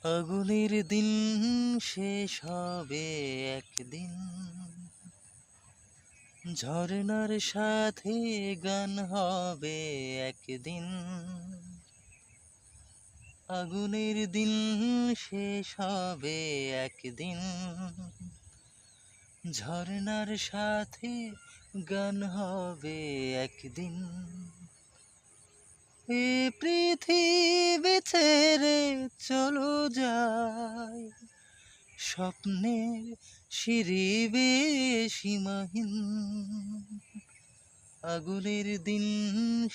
আগুনের দিন শেষ হবে একদিন, ঝরনার সাথে গান হবে একদিন। আগুনের দিন শেষ হবে একদিন, ঝরনার সাথে গান হবে একদিন। এ পৃথিবী ছেড়ে চলো যাই, স্বপ্নের সিঁড়ি বেয়ে সীমাহীন। আগুনের দিন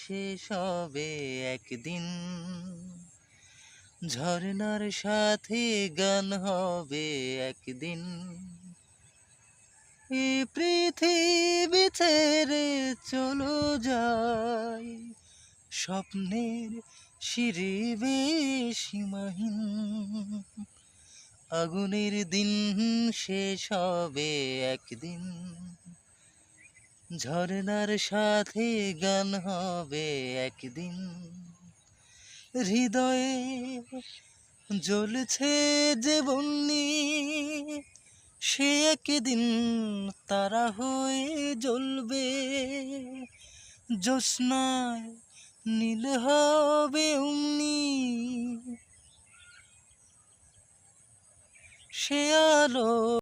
শেষ হবে একদিন, ঝরনার সাথে গান হবে একদিন। এ পৃথিবী ছেড়ে চলো যাই, স্বপ্নের সিঁড়ি বেয়ে সীমাহীন। আগুনের দিন শেষ হবে একদিন, ঝরনার সাথে গান হবে একদিন। হৃদয়ে জ্বলছে যে বন্যি, সে একদিন তারা হয়ে জ্বলবে। জ্যোৎস্নায় নীল হবে অমনি, সে আলো